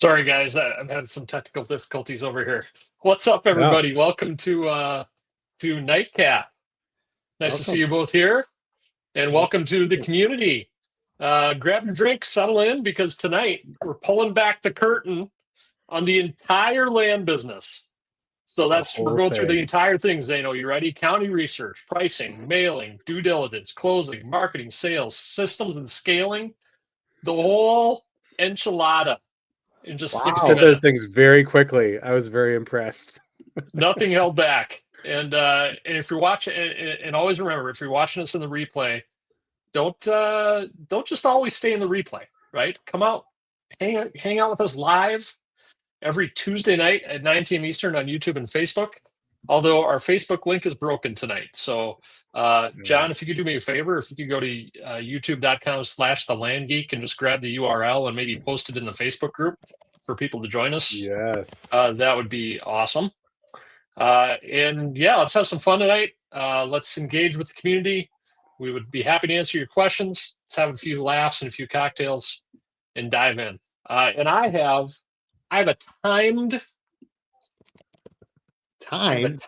Sorry, guys, I'm having some technical difficulties over here. What's up, Yeah, everybody? Welcome to Nite Cap. Nice to see welcome. you both here, and Nice to welcome see to the you. community. Grab your drink, settle in, because tonight we're pulling back the curtain on the entire land business. So The we're whole going through the thing. entire thing, Zeno. You ready? County research, pricing, mailing, due diligence, closing, marketing, sales, systems, and scaling. The whole enchilada in just You 60 said Wow. those minutes. things very quickly. I was very impressed. Nothing held back. And if you're watching, and always remember, if you're watching us in the replay, don't just always stay in the replay, right? Come out, hang out with us live every Tuesday night at 9 p.m. Eastern on YouTube and Facebook. Although our Facebook link is broken tonight. So, Yeah. John, if you could do me a favor, if you could go to youtube.com/the land geek and just grab the URL and maybe post it in the Facebook group for people to join us, Yes. that would be awesome. And yeah, let's have some fun tonight. Let's engage with the community. We would be happy to answer your questions. Let's have a few laughs and a few cocktails and dive in. And I have a timed. Timed?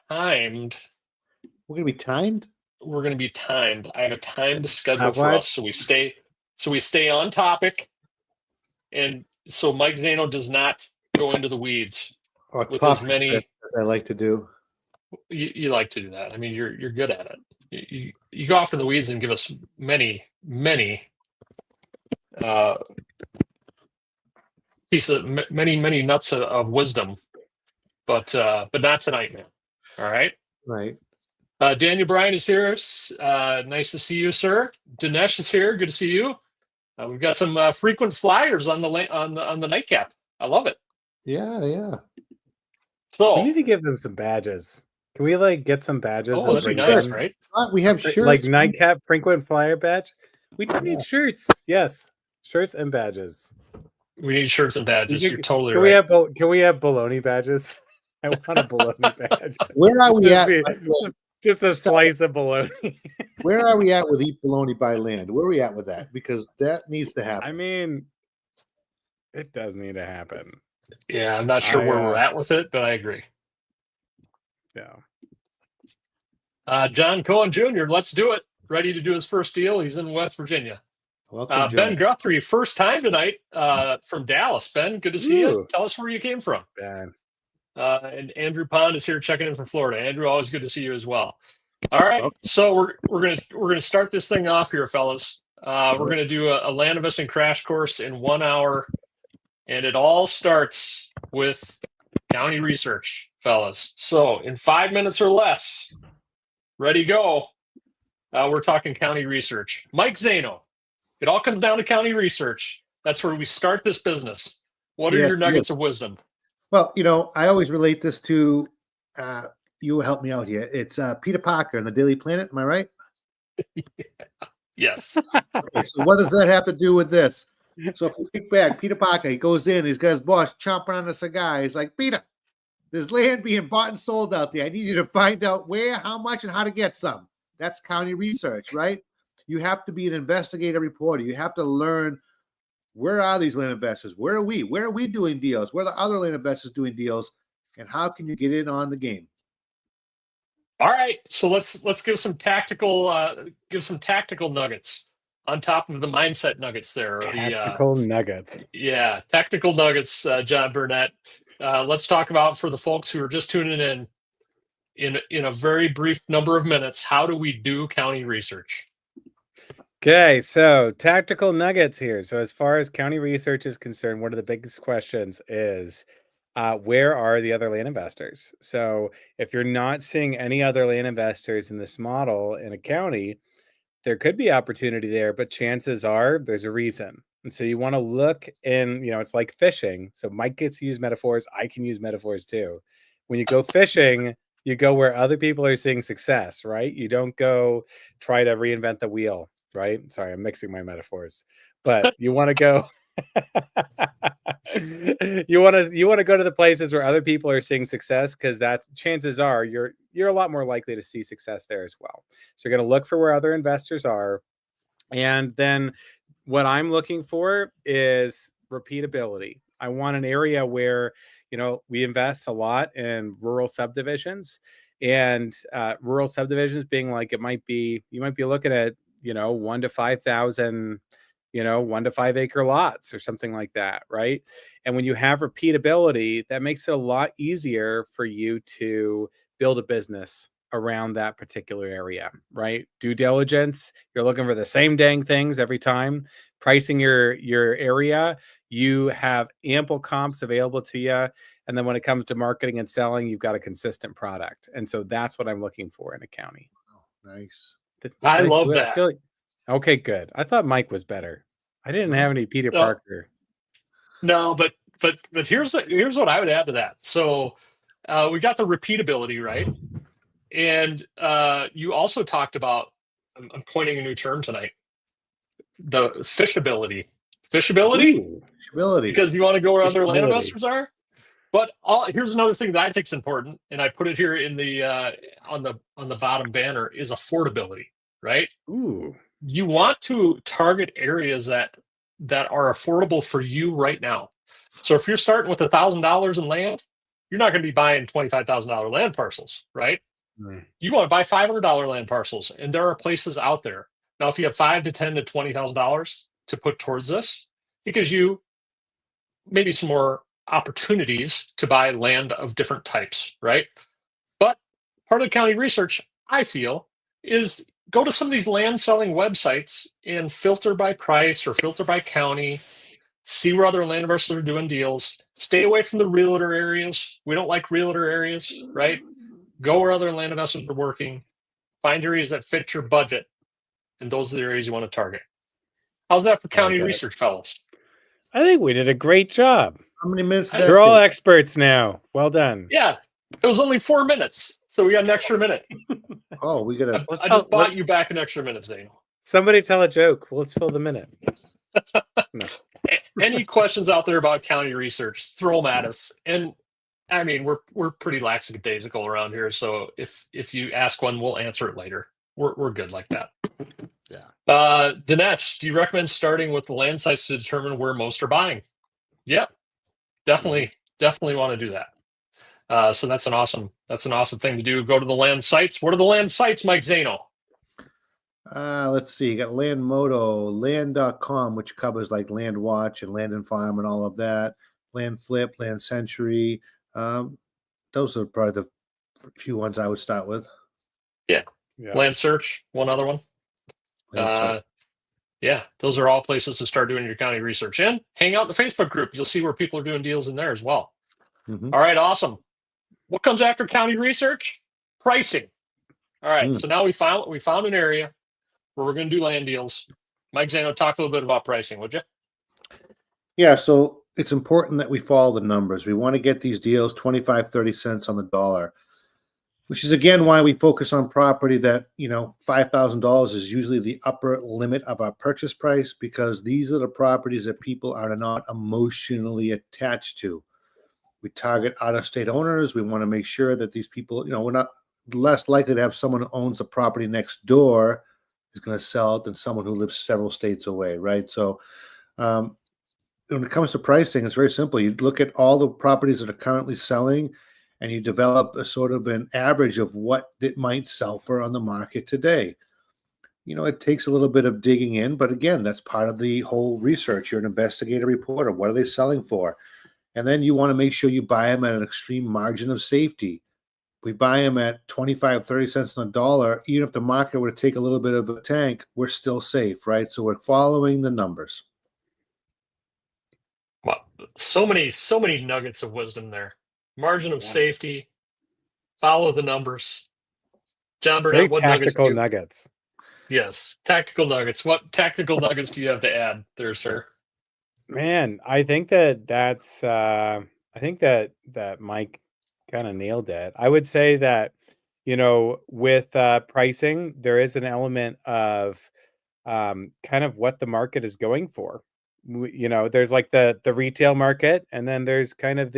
We're going to be timed? We're going to be timed. I have a timed schedule for What? us, so we stay on topic, and so Mike Zano does not go into the weeds Or with topic as many. as I like to do. You like to do that. I mean, you're good at it. You go off in the weeds and give us many pieces of many nuts of wisdom, but not tonight, man. All right. Right. Daniel Bryan is here. Nice to see you, sir. Dinesh is here. Good to see you. We've got some frequent flyers on the Nite Cap. I love it. Yeah. So We need to give them some badges. Can we get some badges? oh, that'd be nice, right? We have shirts. Like Nite Cap frequent flyer badge. We do need shirts. Yes, shirts and badges. We need shirts and badges. You're totally Can right. Can we have baloney badges? I want a baloney badge. Where are we at? Just a slice of bologna. Where are we at with Eat Bologna by Land? Where are we at with that? Because that needs to happen. I mean, it does need to happen. Yeah, I'm not sure where we're at with it, but I agree. Yeah. John Cohen Jr., let's do it. Ready to do his first deal. He's in West Virginia. Welcome, Ben Guthrie, first time tonight from Dallas. Ben, good to see you. Tell us where you came from. Ben. And Andrew Pond is here checking in from Florida. Andrew, always good to see you as well. All right, so we're gonna start this thing off here, fellas. We're gonna do a land investing crash course in 1 hour, and it all starts with county research, fellas. So in 5 minutes or less, ready, go. We're talking county research. Mike Zano. It all comes down to county research. That's where we start this business. What are your nuggets of wisdom? Well, I always relate this to, you help me out here. It's Peter Parker in the Daily Planet. Am I right? Yes. Okay, so what does that have to do with this? So if you think back, Peter Parker, he goes in, he's got his boss chomping on a cigar. He's like, Peter, there's land being bought and sold out there. I need you to find out where, how much, and how to get some. That's county research, right? You have to be an investigative reporter. You have to learn, where are these land investors? Where are we? Where are we doing deals? Where are the other land investors doing deals? And how can you get in on the game? All right, so let's give some tactical nuggets on top of the mindset nuggets there. Tactical nuggets. Yeah, tactical nuggets, John Burnett. Let's talk about, for the folks who are just tuning in a very brief number of minutes, how do we do county research? Okay, so tactical nuggets here. So as far as county research is concerned, one of the biggest questions is, where are the other land investors? So if you're not seeing any other land investors in this model in a county, there could be opportunity there, but chances are there's a reason. And so you want to look in, it's like fishing. So Mike gets to use metaphors. I can use metaphors too. When you go fishing, you go where other people are seeing success, right? You don't go try to reinvent the wheel, right? Sorry, I'm mixing my metaphors, but you want to go. you want to go to the places where other people are seeing success, because that chances are you're a lot more likely to see success there as well. So you're going to look for where other investors are, and then what I'm looking for is repeatability. I want an area where, we invest a lot in rural subdivisions, and rural subdivisions being like, you might be looking at, 1 to 5,000, 1 to 5 acre lots or something like that. Right. And when you have repeatability, that makes it a lot easier for you to build a business around that particular area, right? Due diligence, you're looking for the same dang things every time. Pricing your area, you have ample comps available to you. And then when it comes to marketing and selling, you've got a consistent product. And so that's what I'm looking for in a county. Oh, nice. I love that. Okay, good. I thought Mike was better. I didn't have any Peter Parker. No, but here's what I would add to that. So we got the repeatability, right? And you also talked about, I'm coining a new term tonight, the fishability. Fishability? Fishability. Because you want to go where other land investors are. But here's another thing that I think is important, and I put it here in the on the bottom banner, is affordability, right? Ooh. You want to target areas that are affordable for you right now. So if you're starting with $1,000 in land, you're not going to be buying $25,000 land parcels, right? Mm. You want to buy $500 land parcels, and there are places out there. Now, if you have $5,000 to $10,000 to $20,000 to put towards this, it gives you maybe some more opportunities to buy land of different types, right? But part of the county research, I feel, is go to some of these land selling websites and filter by price or filter by county, see where other land investors are doing deals. Stay away from the realtor areas. We don't like realtor areas, right? Go where other land investors are working. Find areas that fit your budget, and those are the areas you want to target. How's that for county research, fellas? I think we did a great job. How many minutes? You're all experts now. Well done. Yeah, it was only 4 minutes, so we got an extra minute. Oh, we got I just bought you back an extra minute, Zane. Somebody tell a joke. Well, let's fill the minute. No. Any questions out there about county research? Throw them at us. And I mean, we're pretty lackadaisical around here, so if you ask one, we'll answer it later. We're good like that. Yeah. Dinesh, do you recommend starting with the land sites to determine where most are buying? Yeah, definitely want to do that. So that's an awesome thing to do. Go to the land sites. What are the land sites, Mike Zano? Let's see. You got Landmodo, land.com, which covers like Land Watch and Land and Farm and all of that. Land Flip, Land Century. Those are probably the few ones I would start with. Yeah. Land Search, one other one. Yeah, those are all places to start doing your county research. And hang out in the Facebook group. You'll see where people are doing deals in there as well. Mm-hmm. All right, awesome. What comes after county research? Pricing. All right, so now we found an area where we're going to do land deals. Mike Zano, talk a little bit about pricing, would you? Yeah, so it's important that we follow the numbers. We want to get these deals 25, 30 cents on the dollar, which is, again, why we focus on property that, $5,000 is usually the upper limit of our purchase price, because these are the properties that people are not emotionally attached to. We target out-of-state owners. We want to make sure that these people, we're not less likely to have someone who owns a property next door is going to sell it than someone who lives several states away, right? So when it comes to pricing, it's very simple. You look at all the properties that are currently selling, and you develop a sort of an average of what it might sell for on the market today. It takes a little bit of digging in, but again, that's part of the whole research. You're an investigative reporter. What are they selling for? And then you want to make sure you buy them at an extreme margin of safety. We buy them at 25, 30 cents on the dollar. Even if the market were to take a little bit of a tank, we're still safe, right? So we're following the numbers. Wow, so many nuggets of wisdom there. Margin of safety, follow the numbers. John Burnett, what tactical nuggets? Yes, tactical nuggets. What tactical nuggets do you have to add there, sir? Man, I think that's I think that Mike kind of nailed it. I would say that, with pricing, there is an element of kind of what the market is going for. there's like the retail market, and then there's kind of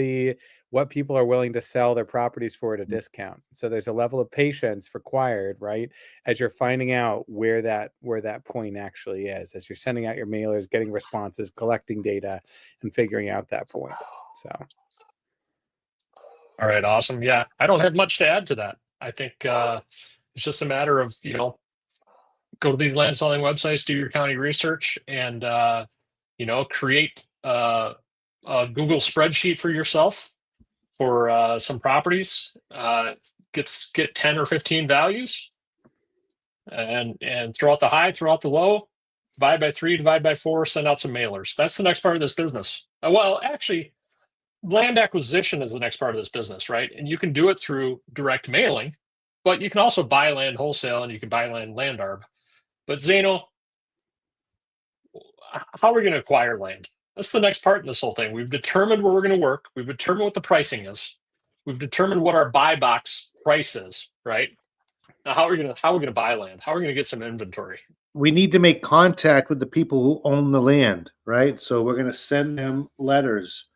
what people are willing to sell their properties for at a discount. So there's a level of patience required, right? As you're finding out where that point actually is, as you're sending out your mailers, getting responses, collecting data, and figuring out that point. So. All right, awesome. Yeah, I don't have much to add to that. I think it's just a matter of, go to these land selling websites, do your county research, and create a Google spreadsheet for yourself for some properties. Get 10 or 15 values, and throw out the high, throw out the low, divide by 3, divide by 4, send out some mailers. That's the next part of this business. Well, actually, land acquisition is the next part of this business, right? And you can do it through direct mailing, but you can also buy land wholesale, and you can buy land arb. But Zano, how are we going to acquire land? That's the next part in this whole thing. We've determined where we're going to work. We've determined what the pricing is. We've determined what our buy box price is, right? Now, how are we going to buy land? How are we going to get some inventory? We need to make contact with the people who own the land, right? So we're going to send them letters,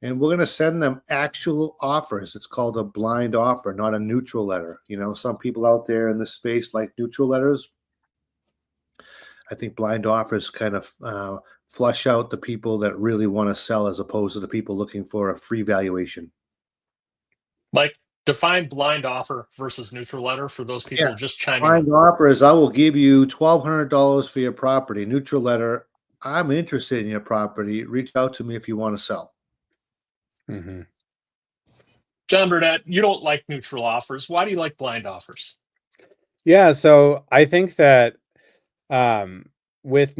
and we're going to send them actual offers. It's called a blind offer, not a neutral letter. Some people out there in this space like neutral letters. I think blind offers kind of flush out the people that really want to sell, as opposed to the people looking for a free valuation. Mike, define blind offer versus neutral letter for those people just chiming blind in. offer is, I will give you $1,200 for your property. Neutral letter, I'm interested in your property. Reach out to me if you want to sell. Mm-hmm. John Burnett, you don't like neutral offers. Why do you like blind offers? Yeah, so I think that with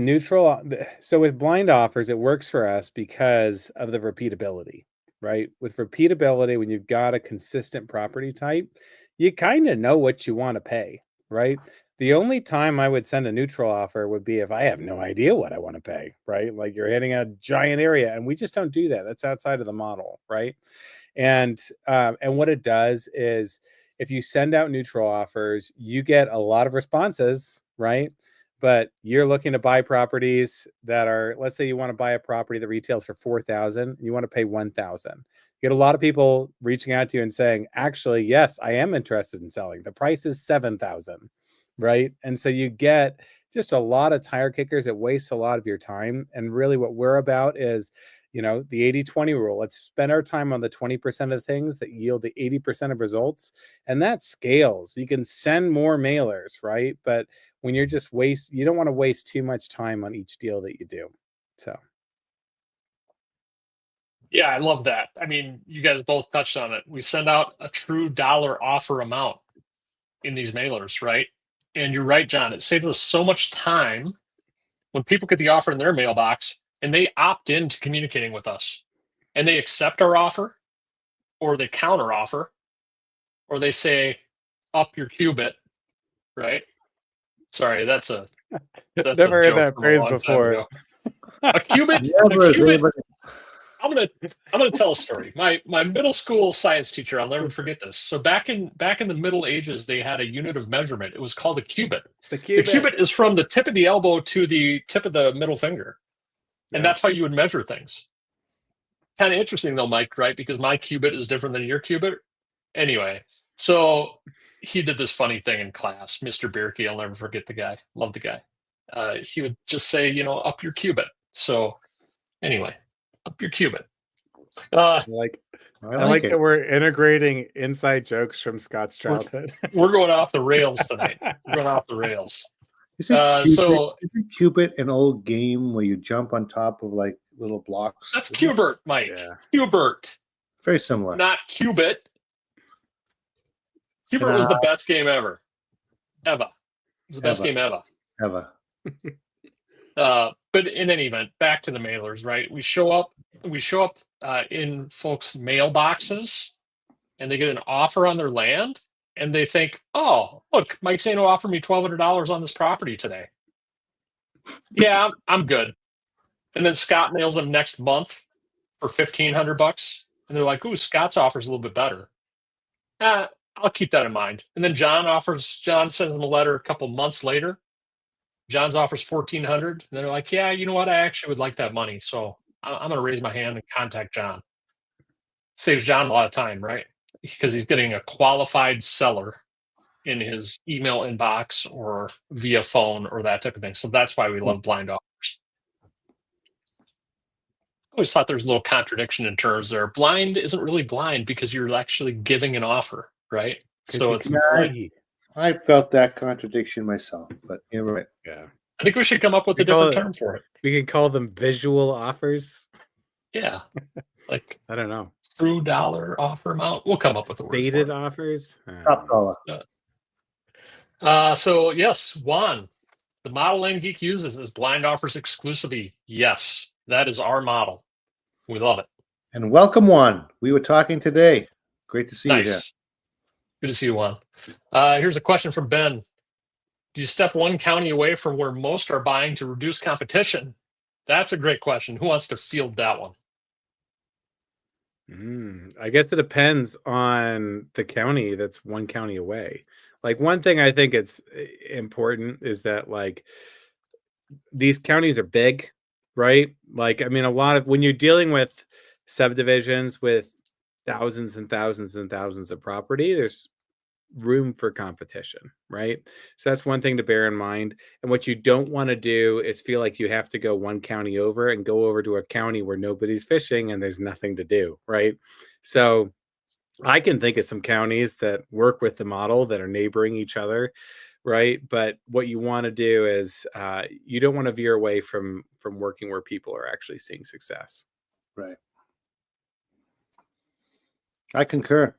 blind offers, it works for us because of the repeatability, right? With repeatability, when you've got a consistent property type, you kind of know what you want to pay, right? The only time I would send a neutral offer would be if I have no idea what I want to pay, right? Like you're hitting a giant area, and we just don't do that. That's outside of the model, right? And what it does is, if you send out neutral offers, you get a lot of responses, right? But you're looking to buy properties that are, let's say you want to buy a property that retails for $4,000, and you want to pay $1,000. You get a lot of people reaching out to you and saying, actually, yes, I am interested in selling. The price is $7,000, right? And so you get just a lot of tire kickers. It wastes a lot of your time. And really what we're about is, the 80-20 rule. Let's spend our time on the 20% of things that yield the 80% of results. And that scales. You can send more mailers, right? But when you're just you don't want to waste too much time on each deal that you do. So. Yeah, I love that. I mean, you guys both touched on it. We send out a true dollar offer amount in these mailers, right? And you're right, John. It saves us so much time when people get the offer in their mailbox and they opt into communicating with us, and they accept our offer, or they counter offer, or they say, up your cubit, right? Sorry, that's never heard that phrase before. A cubit. I'm gonna tell a story. My middle school science teacher, I'll never forget this. So back in the Middle Ages, they had a unit of measurement. It was called a cubit. The cubit is from the tip of the elbow to the tip of the middle finger, and that's how you would measure things. Kind of interesting though, Mike, right? Because my cubit is different than your cubit. Anyway, so he did this funny thing in class. Mr. Bierke, I'll never forget the guy. Love the guy. He would just say, up your cubit. So anyway, up your cubit. I like that we're integrating inside jokes from Scott's childhood. We're going off the rails tonight. We're going off the rails. Isn't Cubit an old game where you jump on top of like little blocks? That's Cubert, Mike. Yeah. Cubert. Very similar. Not Cubit. Cubert was the best game ever. Ever. It was the best game ever. But in any event, back to the mailers, right? We show up in folks' mailboxes, and they get an offer on their land, and they think, oh, look, Mike Zano offered me $1,200 on this property today. Yeah, I'm good. And then Scott mails them next month for $1,500, and they're like, ooh, Scott's offer's a little bit better. I'll keep that in mind. And then John sends them a letter a couple months later. John's offers 1,400. And they're like, yeah, you know what? I actually would like that money. So I'm going to raise my hand and contact John. Saves John a lot of time, right? Because he's getting a qualified seller in his email inbox or via phone or that type of thing. So that's why we love blind offers. I always thought there's a little contradiction in terms there. Blind isn't really blind because you're actually giving an offer, right? So it's see. I felt that contradiction myself, but you're right. Yeah. I think we should come up with a different term for it. We can call them visual offers. Yeah. Like I don't know. true dollar offer amount. We'll come up with a word. Stated for it. offers. Top dollar. So yes, Juan, the model Land Geek uses is blind offers exclusively. Yes, that is our model. We love it. And welcome, Juan. We were talking today. Great to see you here. Nice. Good to see you, Juan. Here's a question from Ben. Do you step one county away from where most are buying to reduce competition? That's a great question. Who wants to field that one? I guess it depends on the county that's one county away. Like one thing I think it's important is that like these counties are big, right? Like, I mean, a lot of when you're dealing with subdivisions with thousands and thousands and thousands of property, there's room for competition, right? So that's one thing to bear in mind. And what you don't want to do is feel like you have to go one county over and go over to a county where nobody's fishing and there's nothing to do, right? So I can think of some counties that work with the model that are neighboring each other, right? But what you want to do is you don't want to veer away from working where people are actually seeing success. Right. I concur.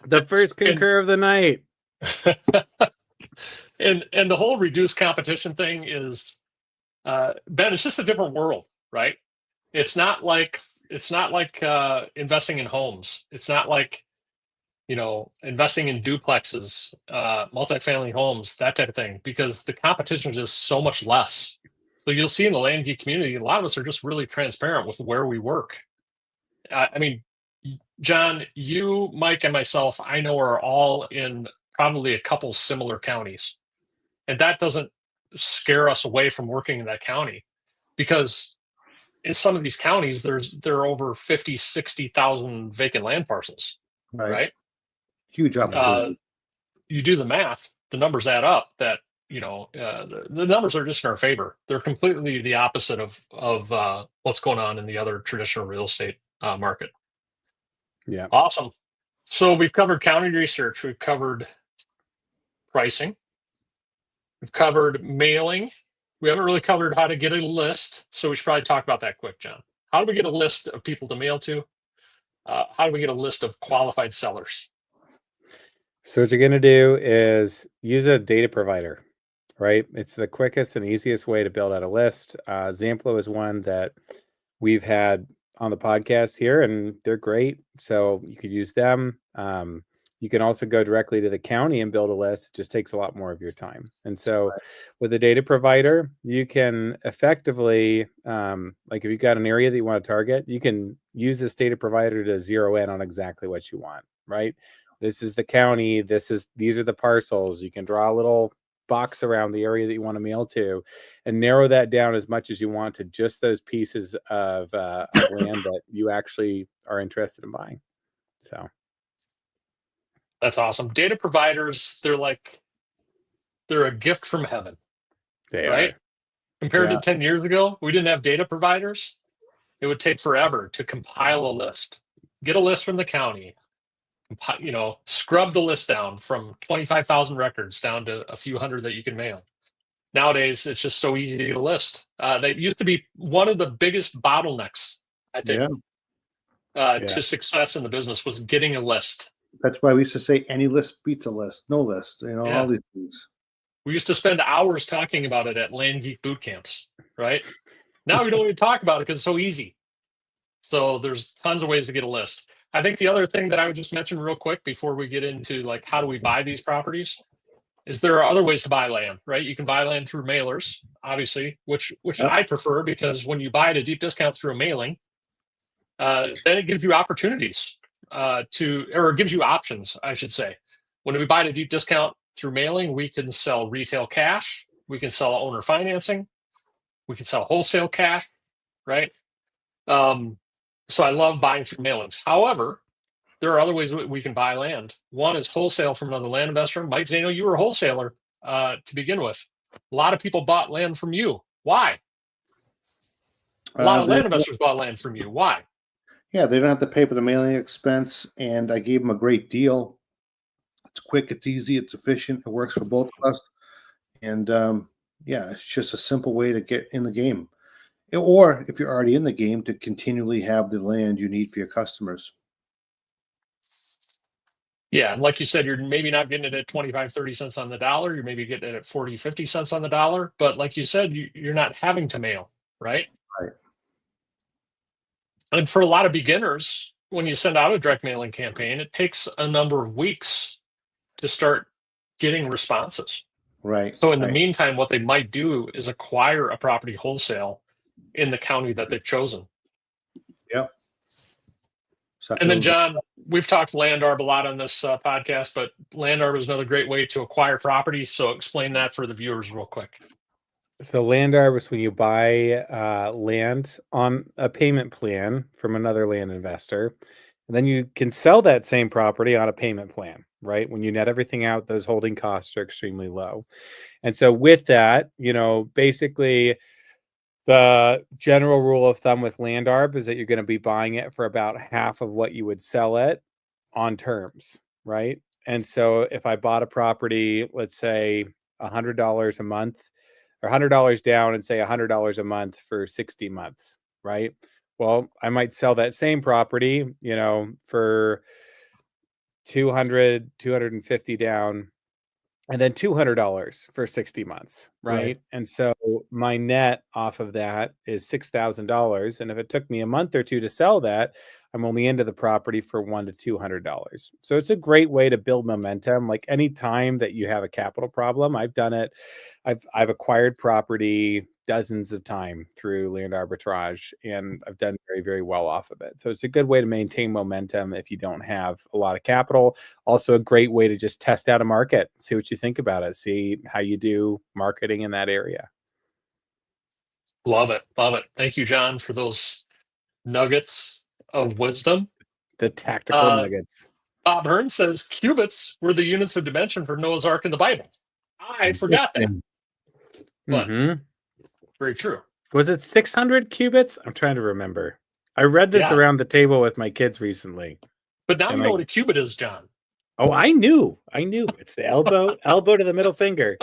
The first concur of the night. and the whole reduced competition thing is Ben, it's just a different world, right? It's not like investing in homes. It's not like investing in duplexes, multifamily homes, that type of thing, because the competition is just so much less. So you'll see in the land geek community, a lot of us are just really transparent with where we work. I mean, John, you, Mike, and myself, I know are all in probably a couple similar counties. And that doesn't scare us away from working in that county, because in some of these counties, there are over 50, 60,000 vacant land parcels, right? Huge opportunity. You do the math, the numbers add up that, the numbers are just in our favor. They're completely the opposite of what's going on in the other traditional real estate market. Yeah. Awesome. So we've covered county research. We've covered pricing. We've covered mailing. We haven't really covered how to get a list. So we should probably talk about that quick, John. How do we get a list of people to mail to? How do we get a list of qualified sellers? So what you're going to do is use a data provider, right? It's the quickest and easiest way to build out a list. Zamplo is one that we've had on the podcast here, and they're great. So you could use them. You can also go directly to the county and build a list. It just takes a lot more of your time. And so with a data provider, you can effectively, like if you've got an area that you want to target, you can use this data provider to zero in on exactly what you want, right? This is the county. These are the parcels. You can draw a little box around the area that you want to mail to and narrow that down as much as you want to just those pieces of land that you actually are interested in buying. So that's awesome. Data providers, they're a gift from heaven. Right? Compared to 10 years ago, we didn't have data providers. It would take forever to compile a list, get a list from the county, scrub the list down from 25,000 records down to a few hundred that you can mail. Nowadays, it's just so easy to get a list. That used to be one of the biggest bottlenecks, I think, to success in the business was getting a list. That's why we used to say any list beats a list, no list, all these things. We used to spend hours talking about it at Land Geek boot camps, right? Now we don't even talk about it because it's so easy. So there's tons of ways to get a list. I think the other thing that I would just mention real quick before we get into like how do we buy these properties is there are other ways to buy land, right? You can buy land through mailers, obviously, which I prefer because when you buy at a deep discount through a mailing, then it gives you opportunities or it gives you options, I should say. When we buy at a deep discount through mailing, we can sell retail cash, We can sell owner financing. We can sell wholesale cash, right? So I love buying through mailings. However, there are other ways we can buy land. One is wholesale from another land investor. Mike Zano, you were a wholesaler to begin with. A lot of people bought land from you. Why? A lot of land investors bought land from you. Why? Yeah, they don't have to pay for the mailing expense, and I gave them a great deal. It's quick, it's easy, it's efficient, it works for both of us, and yeah, it's just a simple way to get in the game. Or if you're already in the game, to continually have the land you need for your customers. Yeah, and like you said, you're maybe not getting it at 25, 30 cents on the dollar. You're maybe getting it at 40, 50 cents on the dollar. But like you said, you're not having to mail, right? Right. And for a lot of beginners, when you send out a direct mailing campaign, it takes a number of weeks to start getting responses. Right. So in the meantime, what they might do is acquire a property wholesale in the county that they've chosen. Yep. And then, John, we've talked land arb a lot on this podcast, but land arb is another great way to acquire property. So explain that for the viewers real quick. So land arb is when you buy land on a payment plan from another land investor, and then you can sell that same property on a payment plan, right? When you net everything out, those holding costs are extremely low. And so with that, basically the general rule of thumb with land arb is that you're going to be buying it for about half of what you would sell it on terms, right? And so if I bought a property, let's say $100 a month, or $100 down, and say $100 a month for 60 months, right? Well, I might sell that same property, for 200, 250 down, and then $200 for 60 months, right? And so my net off of that is $6,000. And if it took me a month or two to sell that, I'm only into the property for $100 to $200. So it's a great way to build momentum. Like any time that you have a capital problem, I've done it. I've acquired property dozens of times through land arbitrage, and I've done very, very well off of it. So it's a good way to maintain momentum if you don't have a lot of capital. Also a great way to just test out a market, see what you think about it, see how you do marketing in that area. Love it. Love it. Thank you, John, for those nuggets of wisdom. The tactical nuggets. Bob Hearn says cubits were the units of dimension for Noah's Ark in the Bible. I forgot that. But very true. Was it 600 cubits? I'm trying to remember. I read this around the table with my kids recently. But now you know what a cubit is, John. Oh, I knew. It's the elbow to the middle finger.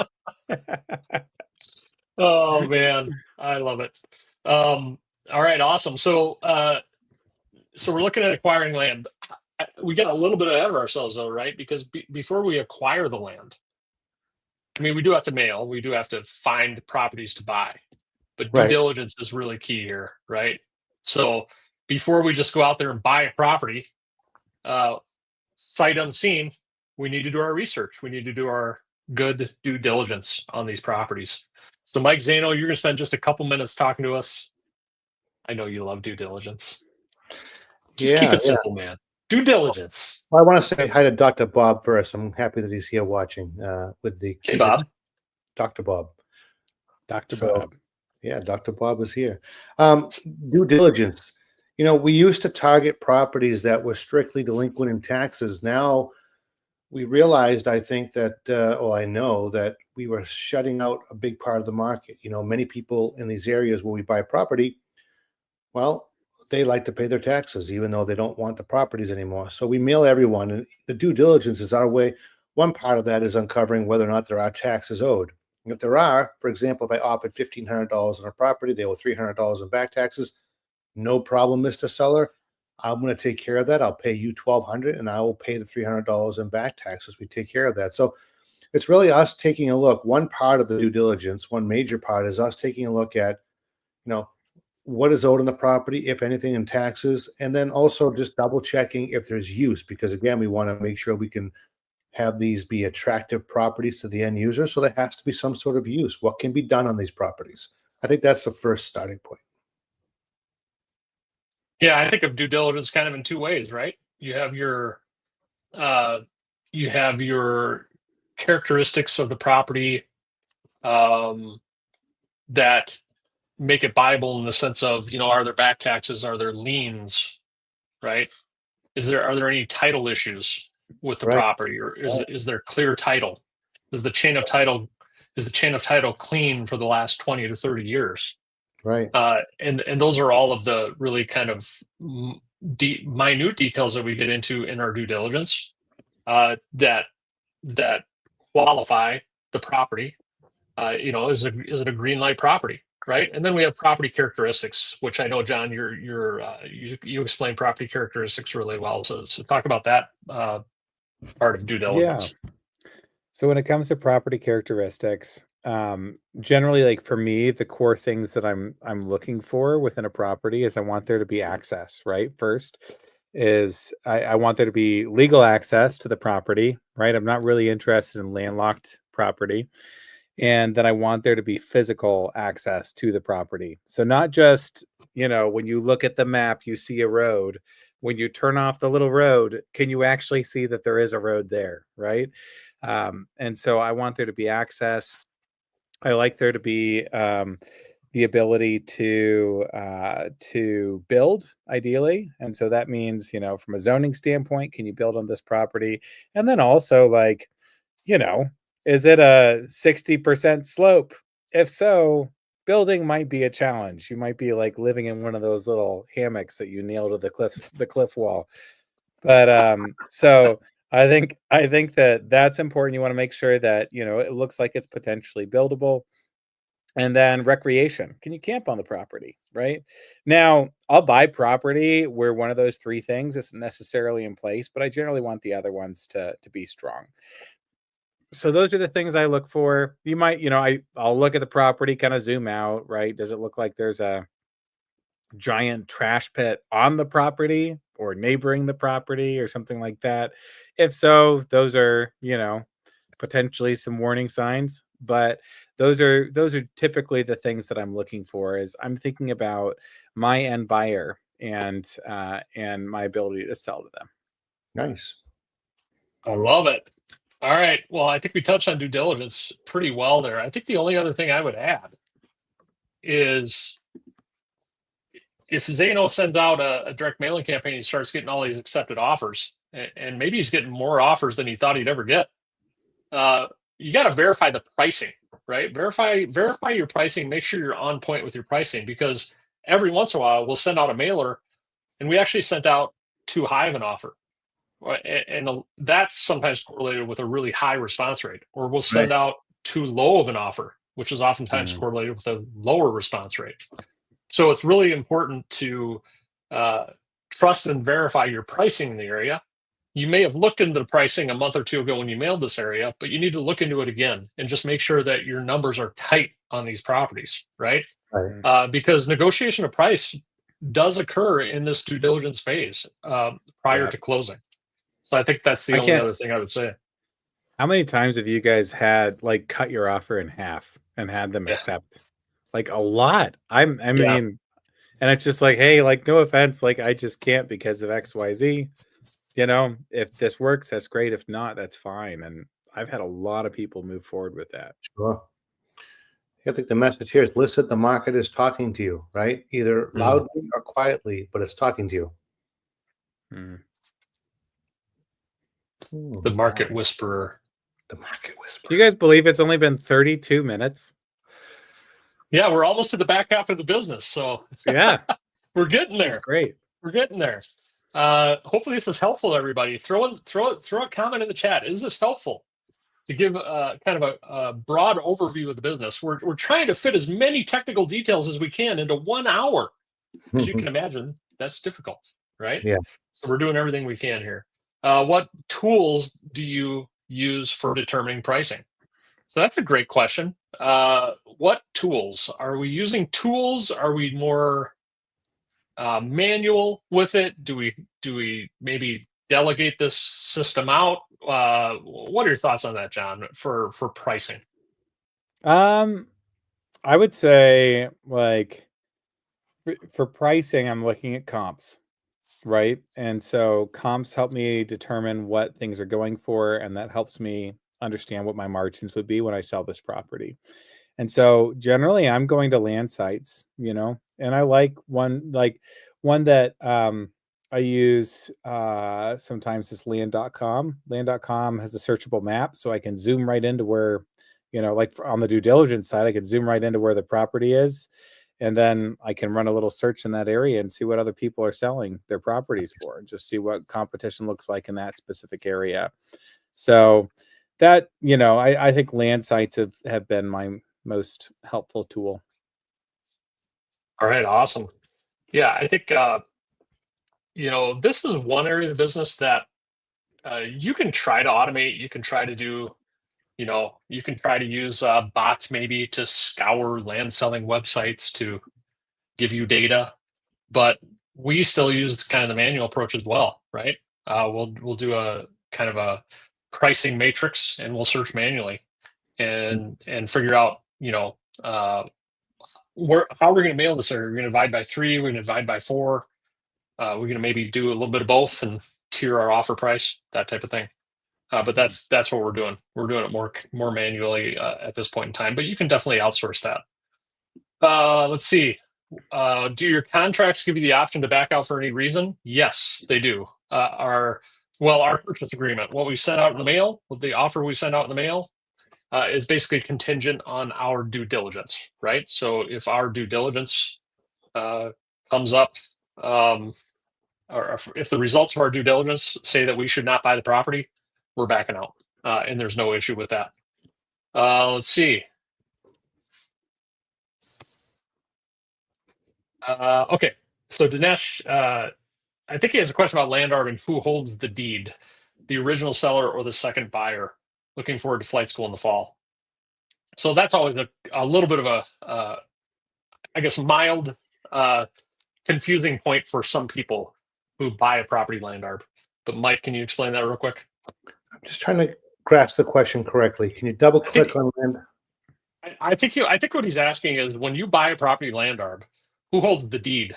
Oh, man. I love it. All right, awesome. So we're looking at acquiring land. We got a little bit ahead of ourselves, though, right? Because before we acquire the land, I mean, we do have to mail. We do have to find properties to buy. But due diligence is really key here, right? So before we just go out there and buy a property, sight unseen, we need to do our research. We need to do our good due diligence on these properties. So Mike Zano, you're going to spend just a couple minutes talking to us. I know you love due diligence. Just keep it simple, man. Due diligence. Well, I want to say hi to Dr. Bob first. I'm happy that he's here watching with the kids. Hey, Bob. Dr. Bob. Bob. Yeah, Dr. Bob is here. Due diligence. We used to target properties that were strictly delinquent in taxes. Now we realized, I think that, I know that we were shutting out a big part of the market. Many people in these areas where we buy property, well, they like to pay their taxes, even though they don't want the properties anymore. So we mail everyone, and the due diligence is our way. One part of that is uncovering whether or not there are taxes owed. And if there are, for example, if I offered $1,500 on a property, they owe $300 in back taxes. No problem, Mr. Seller. I'm going to take care of that. I'll pay you $1,200, and I will pay the $300 in back taxes. We take care of that. So it's really us taking a look. One part of the due diligence, one major part, is us taking a look at, what is owed on the property, if anything, in taxes, and then also just double checking if there's use, because again, we want to make sure we can have these be attractive properties to the end user. So there has to be some sort of use. What can be done on these properties? I think that's the first starting point. Yeah, I think of due diligence kind of in two ways, right? You have your characteristics of the property, that make it viable in the sense of, are there back taxes? Are there liens? Right? Are there any title issues with the property, or is there clear title? Is the chain of title clean for the last 20 to 30 years? Right. And those are all of the really kind of minute details that we get into in our due diligence that qualify the property. Is it a green light property, right? And then we have property characteristics, which I know, John, you explain property characteristics really well. So talk about that part of due diligence. Yeah. So when it comes to property characteristics, generally, like for me, the core things that I'm looking for within a property is I want there to be access, right? First is I want there to be legal access to the property, right? I'm not really interested in landlocked property. And then I want there to be physical access to the property. So not just, when you look at the map, you see a road. When you turn off the little road, can you actually see that there is a road there, right? And so I want there to be access. I like there to be the ability to build, ideally. And so that means, from a zoning standpoint, can you build on this property? And then also, like, is it a 60% slope? If so, building might be a challenge. You might be like living in one of those little hammocks that you nail to the cliff wall. But so I think that that's important. You want to make sure that, it looks like it's potentially buildable. And then recreation. Can you camp on the property? Right now, I'll buy property where one of those three things isn't necessarily in place, but I generally want the other ones to be strong. So those are the things I look for. You might, I'll look at the property, kind of zoom out, right? Does it look like there's a giant trash pit on the property or neighboring the property or something like that? If so, those are, potentially some warning signs. But those are typically the things that I'm looking for. Is I'm thinking about my end buyer and my ability to sell to them. Nice. I love it. All right. Well, I think we touched on due diligence pretty well there. I think the only other thing I would add is if Zano sends out a direct mailing campaign, he starts getting all these accepted offers, and maybe he's getting more offers than he thought he'd ever get. You got to verify the pricing, right? Verify your pricing. Make sure you're on point with your pricing, because every once in a while we'll send out a mailer, and we actually sent out too high of an offer. And that's sometimes correlated with a really high response rate, or we'll send out too low of an offer, which is oftentimes correlated with a lower response rate. So it's really important to trust and verify your pricing in the area. You may have looked into the pricing a month or two ago when you mailed this area, but you need to look into it again and just make sure that your numbers are tight on these properties, right? Because negotiation of price does occur in this due diligence phase prior to closing. So I think that's the only other thing I would say. How many times have you guys had cut your offer in half and had them accept? Like a lot. I mean, and it's just like, hey, no offense, I just can't because of XYZ. If this works, that's great. If not, that's fine. And I've had a lot of people move forward with that. Sure. I think the message here is listen, the market is talking to you, right? Either loudly or quietly, but it's talking to you. The market whisperer. The market whisperer. Do you guys believe it's only been 32 minutes? Yeah, we're almost to the back half of the business. So yeah, we're getting there. That's great. We're getting there. Hopefully this is helpful to everybody. Throw a comment in the chat. Is this helpful? To give kind of a broad overview of the business. We're trying to fit as many technical details as we can into 1 hour. As you can imagine, that's difficult, right? Yeah. So we're doing everything we can here. What tools do you use for determining pricing? So that's a great question. What tools? Are we using tools? Are we more manual with it? Do we maybe delegate this system out? What are your thoughts on that, John, for pricing? I would say for pricing, I'm looking at comps, right? And so comps help me determine what things are going for, and that helps me understand what my margins would be when I sell this property. And so generally I'm going to land sites, and I like one that I use sometimes is land.com. Land.com has a searchable map, so I can zoom right into where, like on the due diligence side, I can zoom right into where the property is. And then I can run a little search in that area and see what other people are selling their properties for, and just see what competition looks like in that specific area. So that, I think land sites have been my most helpful tool. All right, awesome. Yeah, I think this is one area of the business that you can try to automate. You can try to do, you can try to use bots maybe to scour land selling websites to give you data, but we still use kind of the manual approach as well, right? We'll do a kind of a pricing matrix, and we'll search manually and figure out, how we're going to mail this. Are we going to divide by 3? We're going to divide by 4. We're going to maybe do a little bit of both and tier our offer price, that type of thing. But that's what we're doing. We're doing it more manually at this point in time. But you can definitely outsource that. Let's see. Do your contracts give you the option to back out for any reason? Yes, they do. Our purchase agreement, what we sent out in the mail, the offer we sent out in the mail, is basically contingent on our due diligence, right? So if our due diligence comes up, or if the results of our due diligence say that we should not buy the property, we're backing out, and there's no issue with that. Let's see. Okay, so Dinesh, I think he has a question about land arb and who holds the deed, the original seller or the second buyer. Looking forward to flight school in the fall. So that's always a little bit of a, I guess, mild, confusing point for some people who buy a property land arb. But Mike, can you explain that real quick? I'm just trying to grasp the question correctly. Can you double click on land? I think what he's asking is, when you buy a property land arb, who holds the deed?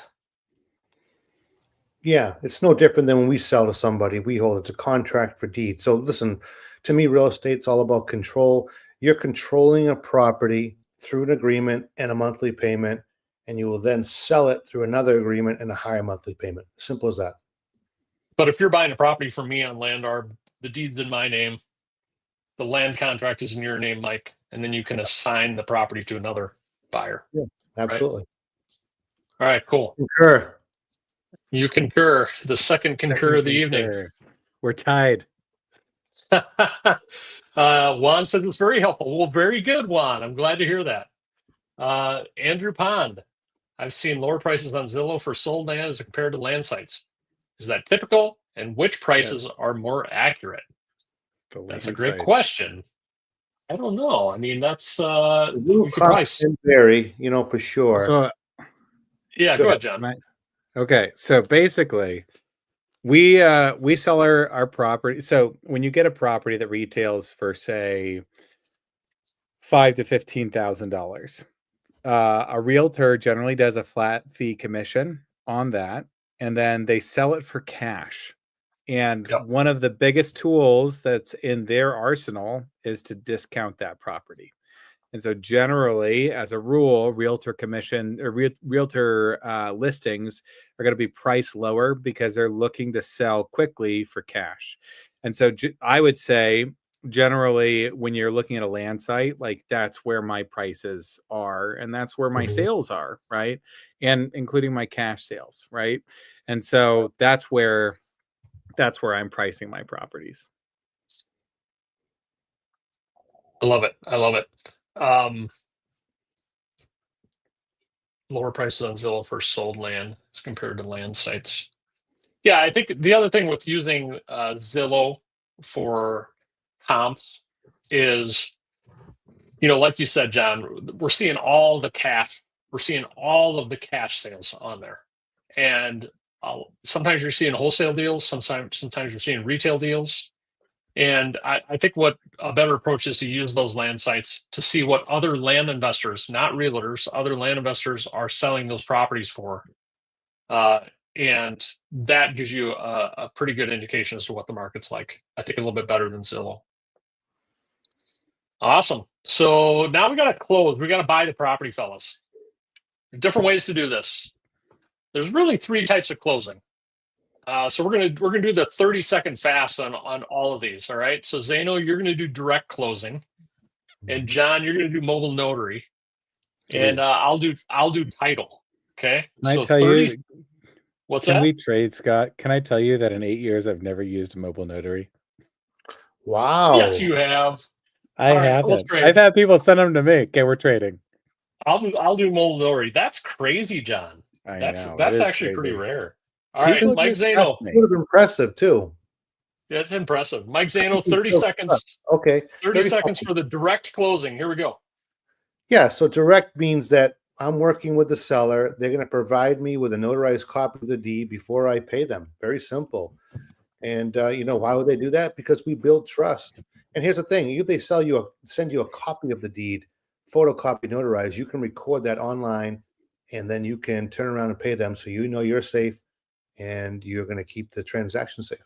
Yeah, it's no different than when we sell to somebody. We hold it's a contract for deed. So listen, to me, real estate's all about control. You're controlling a property through an agreement and a monthly payment, and you will then sell it through another agreement and a higher monthly payment. Simple as that. But if you're buying a property from me on land arb, the deed's in my name, the land contract is in your name, Mike, and then you can assign the property to another buyer. Yeah, absolutely. Right? All right, cool. Concur. You concur. The second concur of the evening. We're tied. Juan says it's very helpful. Well, very good, Juan. I'm glad to hear that. Andrew Pond, I've seen lower prices on Zillow for sold land as compared to land sites. Is that typical? And which prices are more accurate? That's a great question. I don't know. I mean, that's price vary, for sure. So, yeah, go ahead, John. Okay, so basically, we sell our property. So when you get a property that retails for, say, $5,000 to $15,000, a realtor generally does a flat fee commission on that, and then they sell it for cash. And one of the biggest tools that's in their arsenal is to discount that property. And so generally, as a rule, realtor commission or realtor listings are going to be priced lower because they're looking to sell quickly for cash. And so I would say, generally, when you're looking at a land site, like, that's where my prices are, and that's where my sales are, right? And including my cash sales, right? And so that's where I'm pricing my properties. I love it. Lower prices on Zillow for sold land as compared to land sites. Yeah, I think the other thing with using Zillow for comps is, like you said, John, we're seeing all the cash. We're seeing all of the cash sales on there, and sometimes you're seeing wholesale deals. Sometimes you're seeing retail deals. And I think what a better approach is to use those land sites to see what other land investors, not realtors, other land investors are selling those properties for. And that gives you a pretty good indication as to what the market's like. I think a little bit better than Zillow. Awesome. So now we got to close. We got to buy the property, fellas. Different ways to do this. There's really 3 types of closing. So we're gonna do the 30-second fast on all of these. All right. So Zano, you're gonna do direct closing, and John, you're gonna do mobile notary, and I'll do title. Okay. Can I So tell 30. you? What's Can that? we trade, Scott? Can I tell you that in 8 years I've never used a mobile notary? Wow. Yes, you have. I All right, we'll haven't. trade. I've had people send them to me. Okay, we're trading. I'll do mobile notary. That's crazy, John. I That's know. that's It is actually pretty crazy. rare. All right, People Mike just trust Zano. me. Would have impressive too. That's impressive. Mike Zano, 30 seconds. Okay. 30 seconds for the direct closing. Here we go. Yeah. So direct means that I'm working with the seller. They're going to provide me with a notarized copy of the deed before I pay them. Very simple. And why would they do that? Because we build trust. And here's the thing: if they send you a copy of the deed, photocopy notarized, you can record that online, and then you can turn around and pay them, so you know you're safe, and you're going to keep the transaction safe.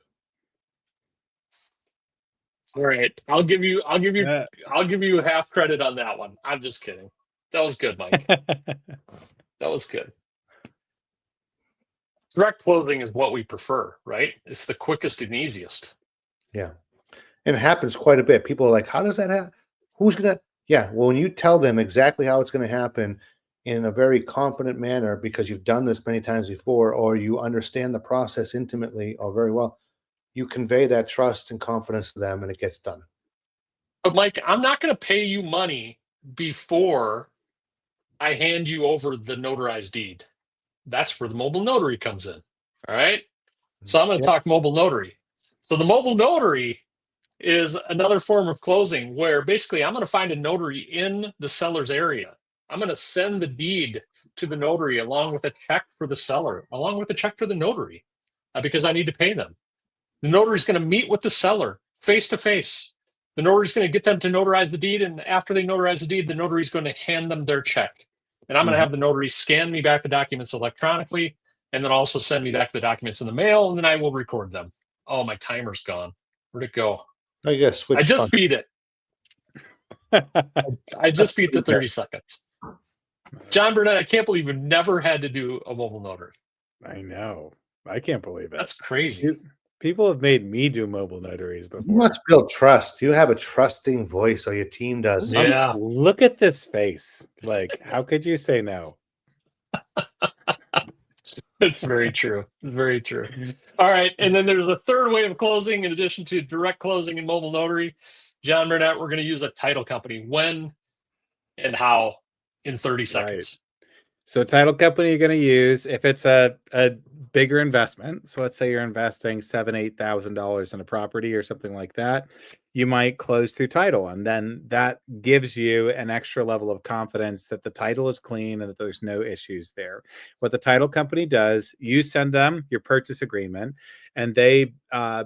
All right. I'll give you half credit on that one. I'm just kidding. That was good, Mike. That was good. Direct closing is what we prefer, right? It's the quickest and easiest. Yeah. And it happens quite a bit. People are like, how does that happen? Who's going to? Yeah. Well, when you tell them exactly how it's going to happen in a very confident manner, because you've done this many times before, or you understand the process intimately or very well, you convey that trust and confidence to them, and it gets done. But Mike, I'm not going to pay you money before I hand you over the notarized deed. That's where the mobile notary comes in. All right. So I'm going to talk mobile notary. So the mobile notary is another form of closing where basically I'm going to find a notary in the seller's area. I'm going to send the deed to the notary along with a check for the seller, along with a check for the notary, because I need to pay them. The notary is going to meet with the seller face to face. The notary is going to get them to notarize the deed, and after they notarize the deed, the notary is going to hand them their check. And I'm going to have the notary scan me back the documents electronically, and then also send me back the documents in the mail, and then I will record them. Oh, my timer's gone. Where'd it go? I guess I just beat it. I just beat the 30 seconds. John Burnett, I can't believe you've never had to do a mobile notary. I know. I can't believe it. That's crazy. People have made me do mobile notaries before. You must build trust. You have a trusting voice, or your team does. Yeah. Just look at this face. Like, how could you say no? It's very true. Very true. All right. And then there's a third way of closing in addition to direct closing and mobile notary. John Burnett, we're going to use a title company. When and how in 30 seconds. Right. So title company you're going to use if it's a bigger investment. So let's say you're investing $7,000-8,000 in a property or something like that. You might close through title, and then that gives you an extra level of confidence that the title is clean and that there's no issues there. What the title company does, you send them your purchase agreement, and they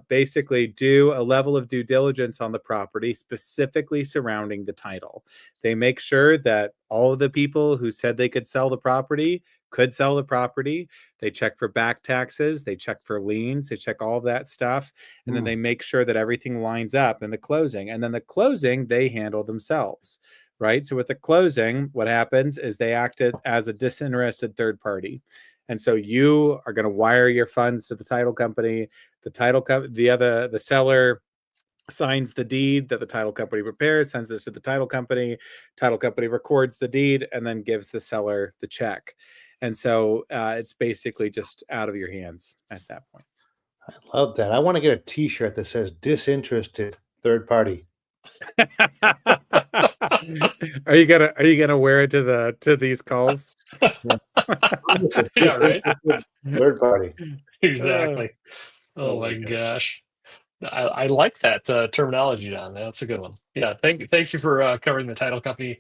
basically do a level of due diligence on the property specifically surrounding the title. They make sure that all of the people who said they could sell the property could sell the property. They check for back taxes. They check for liens. They check all of that stuff. And then they make sure that everything lines up in the closing. And then the closing, they handle themselves, right? So with the closing, what happens is they acted as a disinterested third party. And so you are going to wire your funds to the title company. The seller signs the deed that the title company prepares, sends it to the title company records the deed, and then gives the seller the check. And so it's basically just out of your hands at that point. I love that. I want to get a T-shirt that says "disinterested third party." Are you gonna wear it to these calls? Yeah, right. Third party. Exactly. Oh my gosh. I like that terminology, John. That's a good one. Yeah, thank you for covering the title company.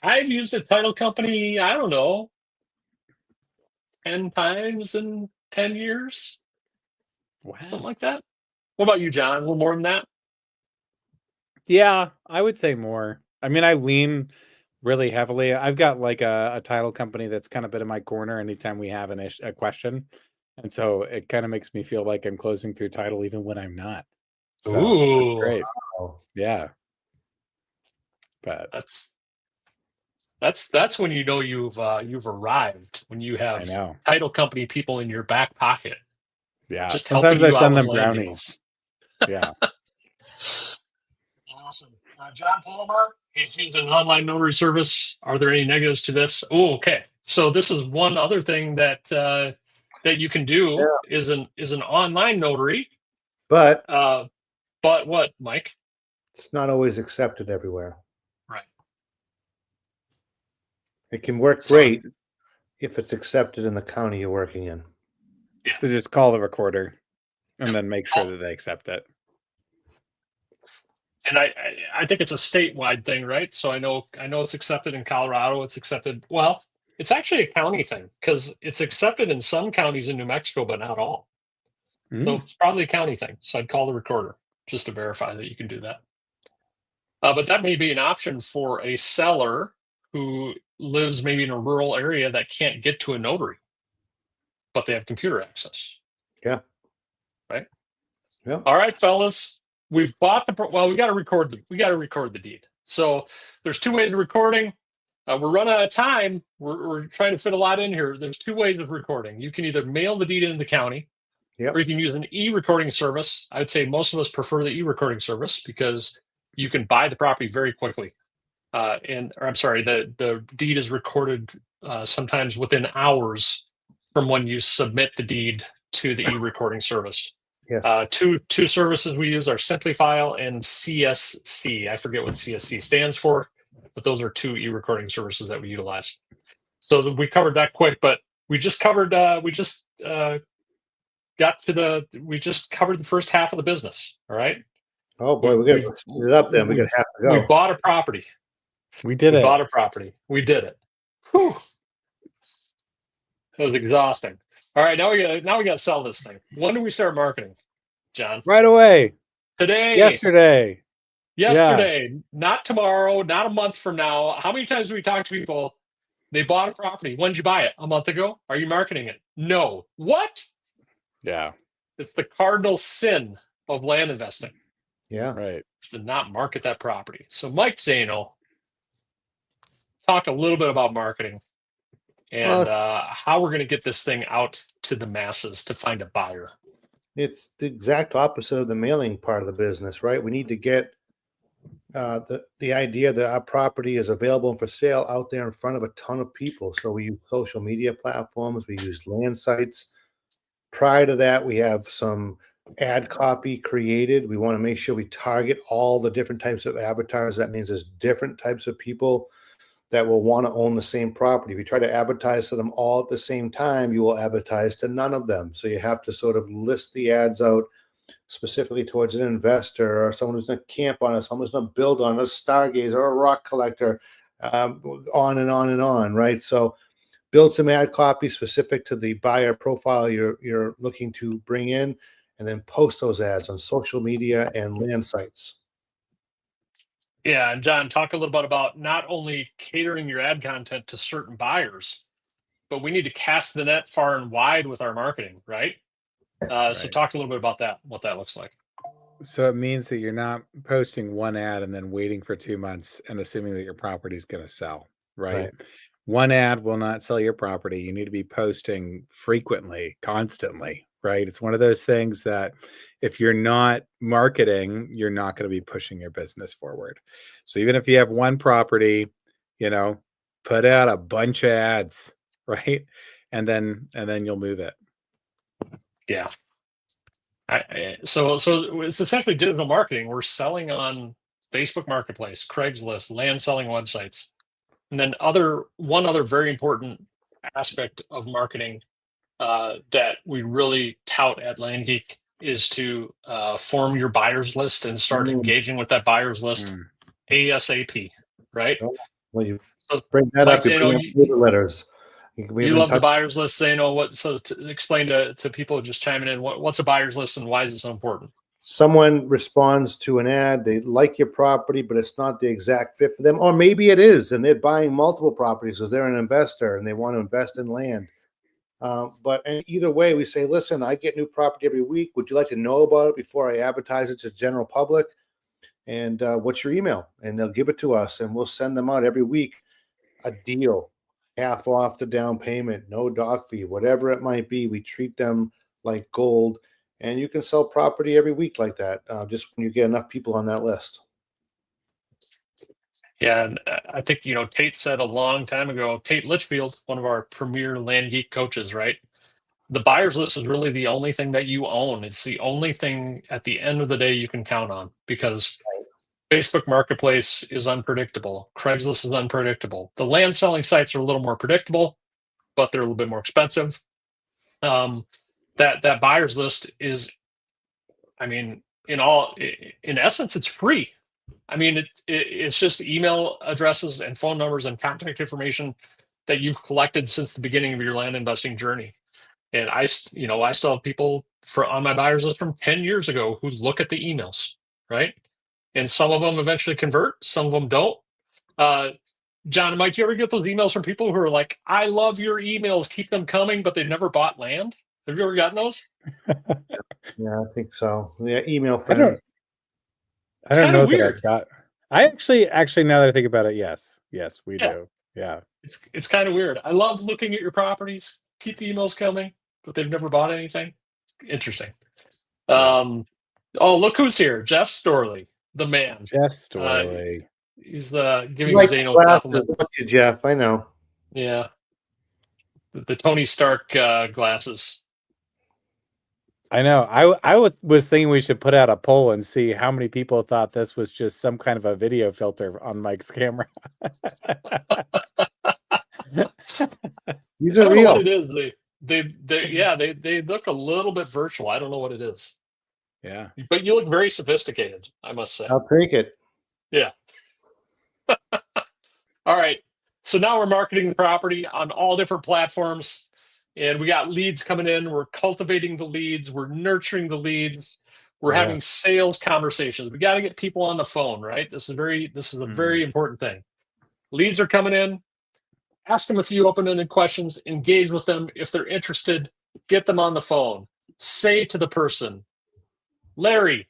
I've used a title company, I don't know, 10 times in 10 years. Wow. Something like that. What about you, John? A little more than that? Yeah, I would say more. I mean, I lean really heavily. I've got like a title company that's kind of been in my corner anytime we have a question. And so it kind of makes me feel like I'm closing through title even when I'm not. So Ooh. it's great. Wow. Yeah. But that's when you know you've arrived, when you I have know. title company people in your back pocket. Yeah. Just Sometimes helping I you out send with them land brownies. Yeah. Awesome. John Palmer, he's an online notary service. Are there any negatives to this? Oh, okay. So this is one other thing that that you can do is an online notary. But what, Mike? it's not always accepted everywhere. Right. It can work great if it's accepted in the county you're working in. Yeah. So just call the recorder and then make sure that they accept it. And I think it's a statewide thing, right? So I know it's accepted in Colorado. It's accepted. Well, it's actually a county thing because it's accepted in some counties in New Mexico, but not all. So it's probably a county thing. So I'd call the recorder just to verify that you can do that. But that may be an option for a seller who lives maybe in a rural area that can't get to a notary, but they have computer access. Yeah. Right. Yeah. All right, fellas. We've bought we got to record the deed. So there's two ways of recording. We're running out of time. We're trying to fit a lot in here. There's two ways of recording. You can either mail the deed into the county, or you can use an e-recording service. I would say most of us prefer the e-recording service because you can buy the property very quickly. The deed is recorded sometimes within hours from when you submit the deed to the e-recording service. Yes. Two services we use are Simplifile and CSC. I forget what CSC stands for, but those are two e-recording services that we utilize. So we covered that quick, but we just covered we just covered the first half of the business. All right. Oh boy, we got to split it up then. We got half to go. We bought a property. We did it. Bought a property. We did it. Whew. It was exhausting. All right, now we got to sell this thing. When do we start marketing, John? Right away. Today. Yesterday. Yeah. Not tomorrow, not a month from now. How many times do we talk to people? They bought a property. When did you buy it? A month ago? Are you marketing it? No. What? Yeah. It's the cardinal sin of land investing. Yeah. Right. It's to not market that property. So Mike Zano, talk a little bit about marketing and how we're going to get this thing out to the masses to find a buyer. It's the exact opposite of the mailing part of the business, right? We need to get the idea that our property is available for sale out there in front of a ton of people. So we use social media platforms, we use land sites. Prior to that, we have some ad copy created. We want to make sure we target all the different types of avatars. That means there's different types of people that will want to own the same property. If you try to advertise to them all at the same time, you will advertise to none of them. So you have to sort of list the ads out specifically towards an investor or someone who's going to camp on it, someone who's going to build on it, a stargazer or a rock collector, on and on and on, right? So build some ad copy specific to the buyer profile you're looking to bring in, and then post those ads on social media and land sites. Yeah, and John, talk a little bit about not only catering your ad content to certain buyers, but we need to cast the net far and wide with our marketing, right? So talk a little bit about that, what that looks like. So it means that you're not posting one ad and then waiting for 2 months and assuming that your property is going to sell, right? One ad will not sell your property. You need to be posting frequently, constantly, right? It's one of those things that if you're not marketing, you're not going to be pushing your business forward. So even if you have one property, put out a bunch of ads, right? And then you'll move it. Yeah. So it's essentially digital marketing. We're selling on Facebook Marketplace, Craigslist, land selling websites. And then one other very important aspect of marketing that we really tout at Land Geek is to form your buyers list and start engaging with that buyers list ASAP, right? Well, you bring that up, you bring up letters. You love the buyers list, so to explain to people just chiming in, what's a buyers list and why is it so important? Someone responds to an ad, they like your property, but it's not the exact fit for them. Or maybe it is, and they're buying multiple properties because they're an investor and they want to invest in land. But either way, we say, listen, I get new property every week. Would you like to know about it before I advertise it to the general public? and what's your email? And they'll give it to us, and we'll send them out every week a deal, half off the down payment, no doc fee, whatever it might be. We treat them like gold, and you can sell property every week like that, just when you get enough people on that list. Yeah, and I think Tate said a long time ago. Tate Litchfield, one of our premier land geek coaches, right? The buyer's list is really the only thing that you own. It's the only thing at the end of the day you can count on, because Facebook Marketplace is unpredictable. Craigslist is unpredictable. The land selling sites are a little more predictable, but they're a little bit more expensive. That buyer's list is, I mean, in essence, it's free. I mean, it's just email addresses and phone numbers and contact information that you've collected since the beginning of your land investing journey. And I still have people on my buyers list from 10 years ago who look at the emails, right? And some of them eventually convert, some of them don't. John and Mike, do you ever get those emails from people who are like, I love your emails, keep them coming, but they've never bought land? Have you ever gotten those? Yeah, I think so. Yeah, email friends. I don't know that I got. I actually, now that I think about it, yes, we do. Yeah, it's kind of weird. I love looking at your properties. Keep the emails coming, but they've never bought anything. Interesting. Oh, look who's here, Jeff Storley, the man. Jeff Storley. He's giving Zano a compliment. Look at Jeff, I know. Yeah, the Tony Stark glasses. I know. I was thinking we should put out a poll and see how many people thought this was just some kind of a video filter on Mike's camera. These are real. What it is. They look a little bit virtual. I don't know what it is. Yeah. But you look very sophisticated, I must say. I'll take it. Yeah. All right. So now we're marketing the property on all different platforms. And we got leads coming in. We're cultivating the leads. We're nurturing the leads. We're having sales conversations. We got to get people on the phone, right? This is a very important thing. Leads are coming in. Ask them a few open-ended questions. Engage with them. If they're interested, get them on the phone. Say to the person, Larry,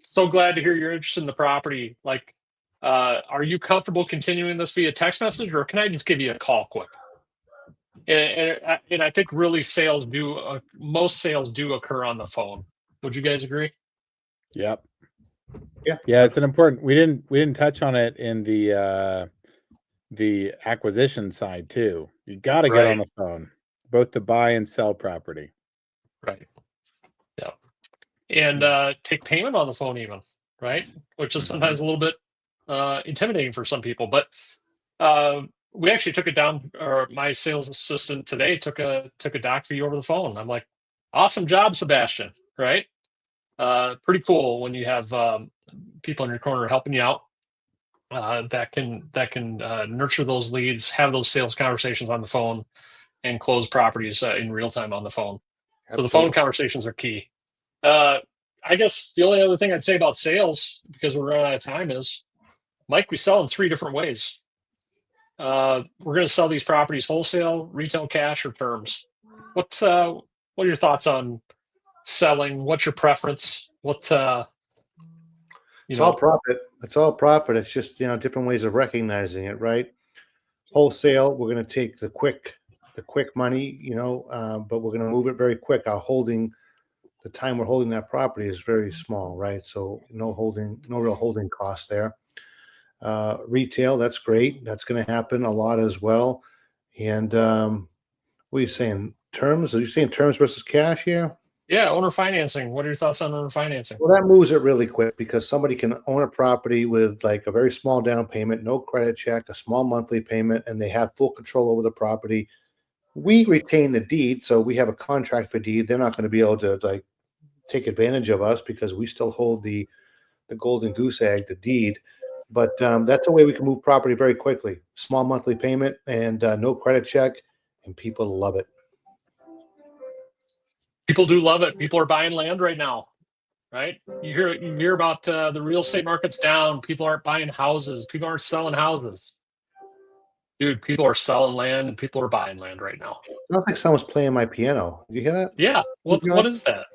so glad to hear you're interested in the property. Like, are you comfortable continuing this via text message, or can I just give you a call quick? And I think really most sales do occur on the phone. Would you guys agree? Yep. Yeah. It's an important. We didn't touch on it in the acquisition side too. You got to get on the phone, both to buy and sell property. Right. Yeah. And take payment on the phone even, right? Which is sometimes a little bit intimidating for some people, but we actually took it down, or my sales assistant today took a doc fee over the phone. I'm like, awesome job, Sebastian, right? Pretty cool when you have people in your corner helping you out that can nurture those leads, have those sales conversations on the phone, and close properties in real time on the phone. Absolutely. So the phone conversations are key. I guess the only other thing I'd say about sales, because we're running out of time, is, Mike, we sell in 3 different ways. We're going to sell these properties wholesale, retail, cash, or terms. What are your thoughts on selling? What's your preference? It's all profit. It's all profit. It's just, different ways of recognizing it, right? Wholesale, we're going to take the quick money, but we're going to move it very quick. The time we're holding that property is very small, right? So no real holding cost there. Retail, that's great. That's going to happen a lot as well. And what are you saying? Terms? Are you saying terms versus cash here? Yeah, owner financing. What are your thoughts on owner financing? Well, that moves it really quick, because somebody can own a property with like a very small down payment, no credit check, a small monthly payment, and they have full control over the property. We retain the deed, so we have a contract for deed. They're not going to be able to take advantage of us because we still hold the golden goose egg, the deed. But that's a way we can move property very quickly. Small monthly payment and no credit check, and people love it. People do love it. People are buying land right now, right? You hear about the real estate market's down. People aren't buying houses. People aren't selling houses. Dude, people are selling land and people are buying land right now. Sounds like someone's playing my piano. Did you hear that? Yeah. What is that?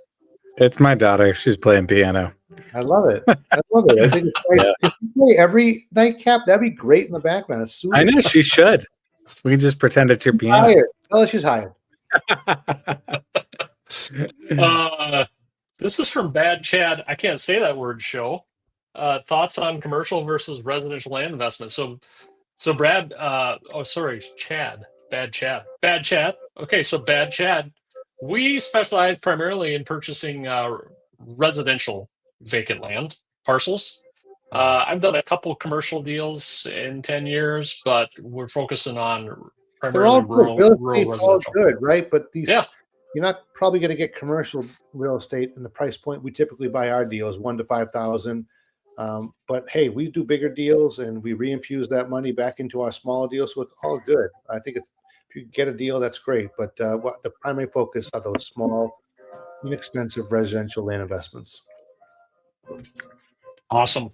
It's my daughter. She's playing piano. I love it. I love it. I think it's nice. If you play every nightcap, that'd be great in the background. It's I soothing. know she should. We can just pretend it's your piano. Hired. Tell her she's hired. This is from Bad Chad. I can't say that word. Show thoughts on commercial versus residential land investment. So Brad. Oh, sorry, Chad. Bad Chad. Bad Chad. Okay, so Bad Chad. We specialize primarily in purchasing residential vacant land parcels. I've done a couple commercial deals in 10 years, but we're focusing on They're primarily all good. Real rural estate's all residential. good, right? But these, Yeah. you're not probably going to get commercial real estate in the price point we typically buy our deals, 1 to 5,000. But hey, we do bigger deals and we reinfuse that money back into our smaller deals, so it's all good. I think if you get a deal, that's great. But what the primary focus are those small, inexpensive residential land investments. Awesome.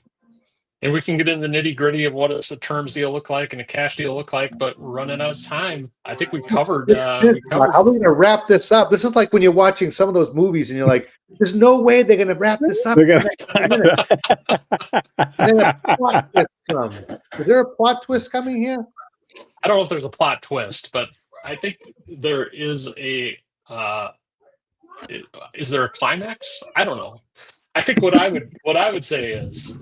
And we can get in the nitty gritty of what does a terms deal look like and a cash deal look like, but we're running out of time. I think we covered. How are we going to wrap this up? This is like when you're watching some of those movies and you're like, "There's no way they're going to wrap this up." We're in the next 10 minutes. And then a plot twist comes. Is there a plot twist coming here? I don't know if there's a plot twist, but I think there is a. Is there a climax? I don't know. I think what I would say is,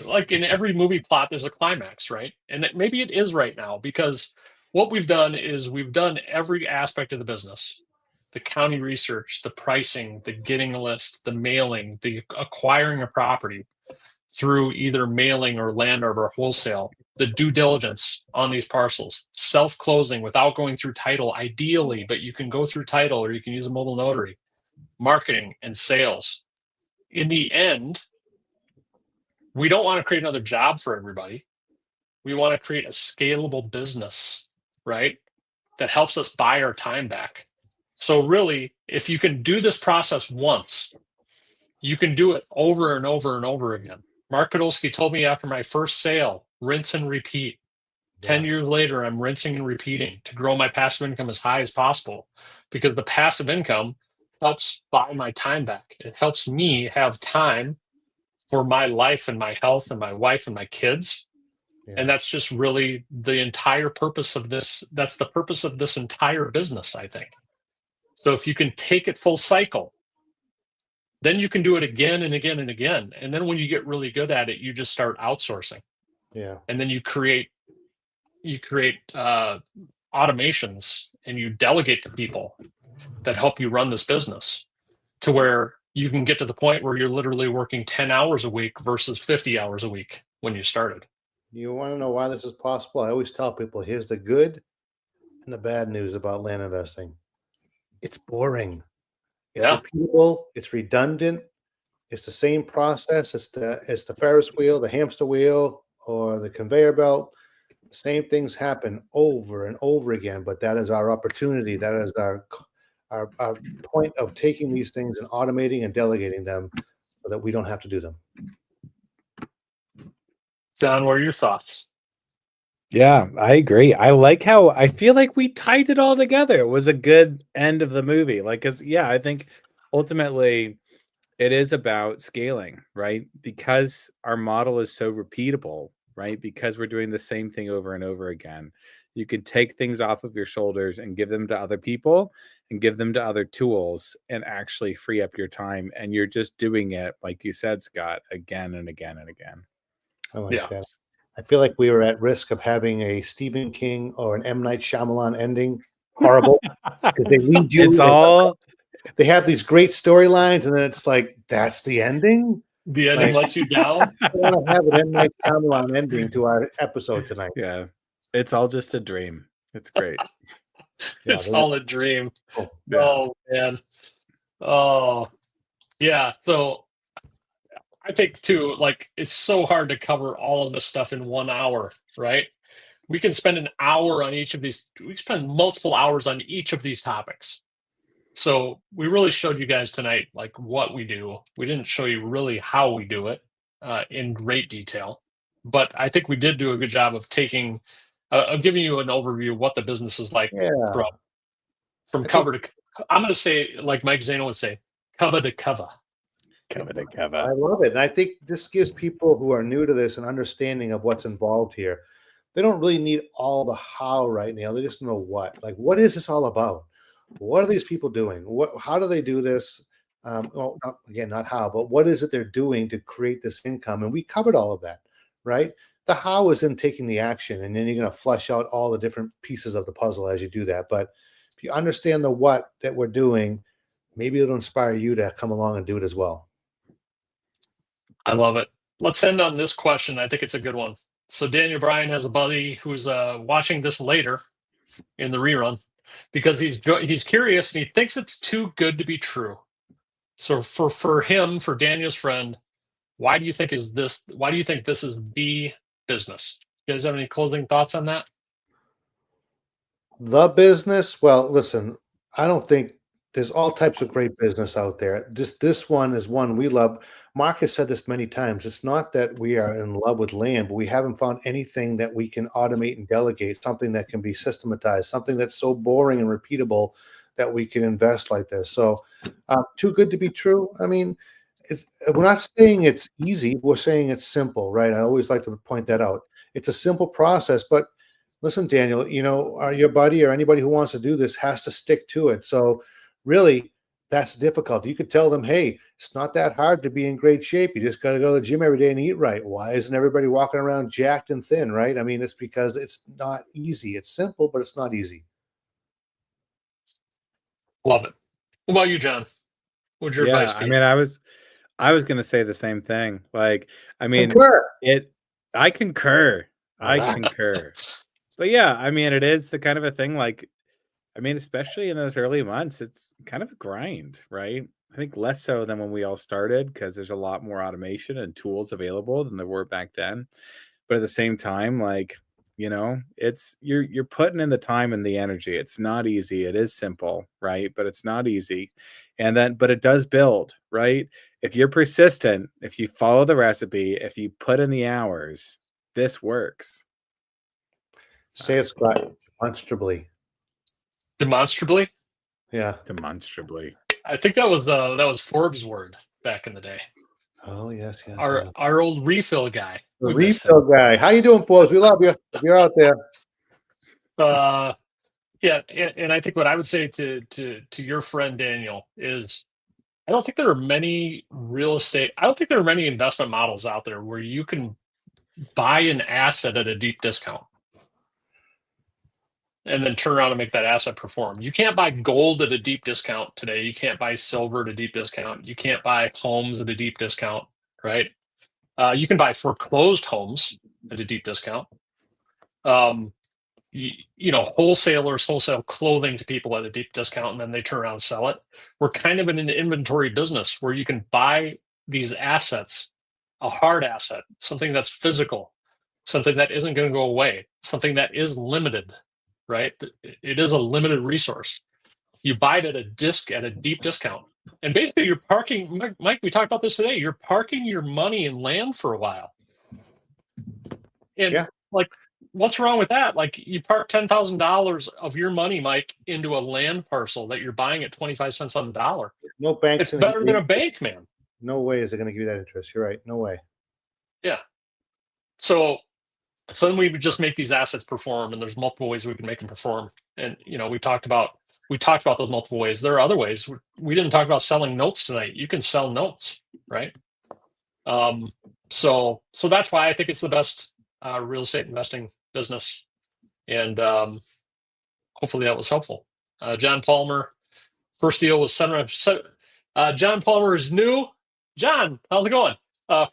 like in every movie plot, there's a climax, right? And maybe it is right now, because what we've done is we've done every aspect of the business: the county research, the pricing, the getting a list, the mailing, the acquiring a property through either mailing or land or wholesale, the due diligence on these parcels, self-closing without going through title, ideally, but you can go through title or you can use a mobile notary, marketing and sales. In the end, we don't want to create another job for everybody. We want to create a scalable business, right? That helps us buy our time back. So really, if you can do this process once, you can do it over and over and over again. Mark Podolsky told me after my first sale, rinse and repeat. 10 years later, I'm rinsing and repeating to grow my passive income as high as possible, because the passive income helps buy my time back. It helps me have time for my life and my health and my wife and my kids. Yeah. And that's just really the entire purpose of this. That's the purpose of this entire business, I think. So if you can take it full cycle, then you can do it again and again and again. And then when you get really good at it, you just start outsourcing. Yeah. And then you create automations and you delegate to people that help you run this business, to where you can get to the point where you're literally working 10 hours a week versus 50 hours a week when you started. You want to know why this is possible? I always tell people, here's the good and the bad news about land investing. It's boring. It's repeatable. It's redundant. It's the same process. It's the Ferris wheel, the hamster wheel, or the conveyor belt. The same things happen over and over again. But that is our opportunity. That is our point of taking these things and automating and delegating them so that we don't have to do them. John, what are your thoughts? Yeah, I agree. I like how I feel like we tied it all together. It was a good end of the movie. Like, I think ultimately it is about scaling, right? Because our model is so repeatable, right? Because we're doing the same thing over and over again. You can take things off of your shoulders and give them to other people and give them to other tools and actually free up your time. And you're just doing it, like you said, Scott, again and again and again. I like that. I feel like we were at risk of having a Stephen King or an M. Night Shyamalan ending. Horrible. Because they lead you. They have these great storylines, and then it's like, that's the ending? The ending lets you down? I want to have an M. Night Shyamalan ending to our episode tonight. Yeah. It's all just a dream. It's great. It's all a dream. Oh, man. Oh, yeah. So I think too, like, it's so hard to cover all of this stuff in 1 hour, right? We can spend an hour on each of these. We spend multiple hours on each of these topics. So we really showed you guys tonight, like, what we do. We didn't show you really how we do it in great detail, but I think we did do a good job of giving you an overview of what the business is like from cover to. I'm going to say, like Mike Zano would say, cover to cover. Coming I together. love it. And I think this gives people who are new to this an understanding of what's involved here. They don't really need all the how right now. They just know what. Like, what is this all about? What are these people doing? How do they do this? Well, not how, but what is it they're doing to create this income? And we covered all of that, right? The how is in taking the action, and then you're going to flesh out all the different pieces of the puzzle as you do that. But if you understand the what that we're doing, maybe it'll inspire you to come along and do it as well. I love it. Let's end on this question. I think it's a good one. So Daniel Bryan has a buddy who's watching this later in the rerun because he's curious and he thinks it's too good to be true. So for him, for Daniel's friend, why do you think this is the business? You guys have any closing thoughts on that? The business, well, listen, I don't think there's all types of great business out there. This one is one we love. Mark has said this many times. It's not that we are in love with land, but we haven't found anything that we can automate and delegate, something that can be systematized, something that's so boring and repeatable that we can invest like this. So too good to be true. I mean, we're not saying it's easy. We're saying it's simple, right? I always like to point that out. It's a simple process, but listen, Daniel, your buddy or anybody who wants to do this has to stick to it. So really, that's difficult. You could tell them, hey, it's not that hard to be in great shape. You just got to go to the gym every day and eat right. Why isn't everybody walking around jacked and thin, right? I mean, it's because it's not easy. It's simple, but it's not easy. Love it. What about you, John? What's your advice be? I mean, I was going to say the same thing. Like, I mean, I concur. I concur. But yeah, I mean, it is the kind of a thing like, I mean, especially in those early months, it's kind of a grind, right? I think less so than when we all started because there's a lot more automation and tools available than there were back then. But at the same time, like, it's you're putting in the time and the energy. It's not easy. It is simple, right? But it's not easy. But it does build, right? If you're persistent, if you follow the recipe, if you put in the hours, this works. Say it, Scott. Demonstrably. Demonstrably? Yeah. Demonstrably. I think that was Forbes' word back in the day. Oh, yes. Our old refill guy. The refill guy. How you doing, Forbes? We love you. You're out there. Yeah, and I think what I would say to your friend Daniel is I don't think there are many investment models out there where you can buy an asset at a deep discount and then turn around and make that asset perform. You can't buy gold at a deep discount today. You can't buy silver at a deep discount. You can't buy homes at a deep discount, right? You can buy foreclosed homes at a deep discount. Wholesalers wholesale clothing to people at a deep discount and then they turn around and sell it. We're kind of in an inventory business where you can buy these assets, a hard asset, something that's physical, something that isn't going to go away, something that is limited, right? It is a limited resource. You buy it at a deep discount. And basically you're parking, Mike, we talked about this today, you're parking your money in land for a while. And what's wrong with that? Like you park $10,000 of your money, Mike, into a land parcel that you're buying at 25 cents on the dollar. No bank. It's better than a bank, man. No way is it going to give you that interest. You're right. No way. Yeah. So then we would just make these assets perform, and there's multiple ways we can make them perform. And we talked about those multiple ways. There are other ways. We didn't talk about selling notes tonight. You can sell notes, right? So that's why I think it's the best real estate investing business, and hopefully that was helpful. John Palmer, first deal was John Palmer is new. John, how's it going?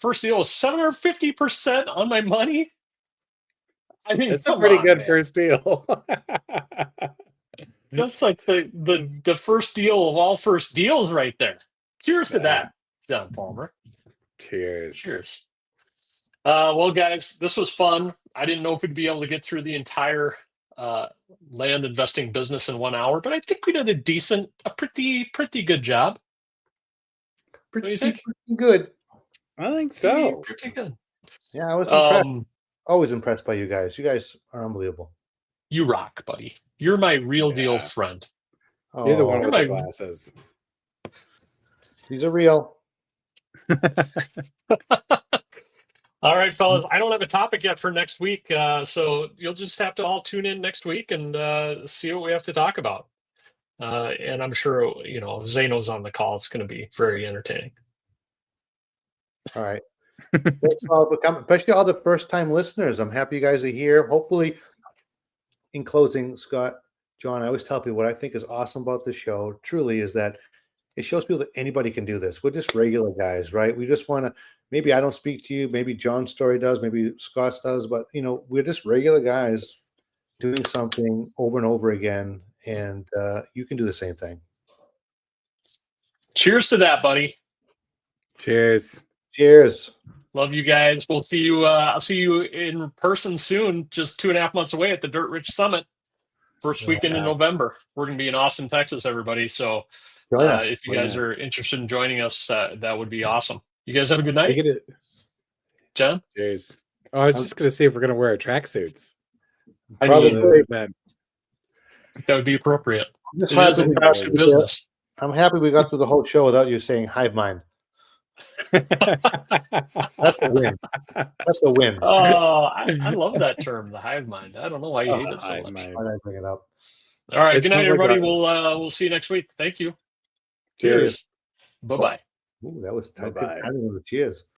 First deal was 750% on my money. I mean, it's a pretty good first deal. That's like the first deal of all first deals right there. Cheers to that, John Palmer. Cheers. Well, guys, this was fun. I didn't know if we'd be able to get through the entire land investing business in 1 hour, but I think we did a pretty good job. What do you think? Pretty good. I think so. Pretty good. Yeah, I was impressed. Always impressed by you guys. You guys are unbelievable. You rock, buddy. You're my real deal friend. You're the one with the glasses. These are real. All right, fellas. I don't have a topic yet for next week, so you'll just have to all tune in next week and see what we have to talk about. And I'm sure Zano's on the call. It's going to be very entertaining. All right. Thanks all for coming, especially all the first-time listeners. I'm happy you guys are here. Hopefully, in closing, Scott, John, I always tell people what I think is awesome about this show truly is that it shows people that anybody can do this. We're just regular guys, right? We just want to, maybe I don't speak to you, maybe John's story does, maybe Scott's does, but we're just regular guys doing something over and over again, and you can do the same thing. Cheers to that, buddy. Cheers. Cheers. Love you guys. We'll see you. I'll see you in person soon, just 2.5 months away at the Dirt Rich Summit, first weekend in November. We're going to be in Austin, Texas, everybody. So if you guys are interested in joining us, that would be awesome. You guys have a good night. John? Cheers. Oh, I was just going to see if we're going to wear our tracksuits. Probably. That would be appropriate. I'm happy we got through the whole show without you saying hive mind. That's a win. That's a win. Oh, I love that term, the hive mind. I don't know why you hate it so much. Why did I bring it up? All right. Good night, everybody. We'll see you next week. Thank you. Cheers. Bye-bye. Ooh, that was tight. Bye-bye. I didn't know the cheers.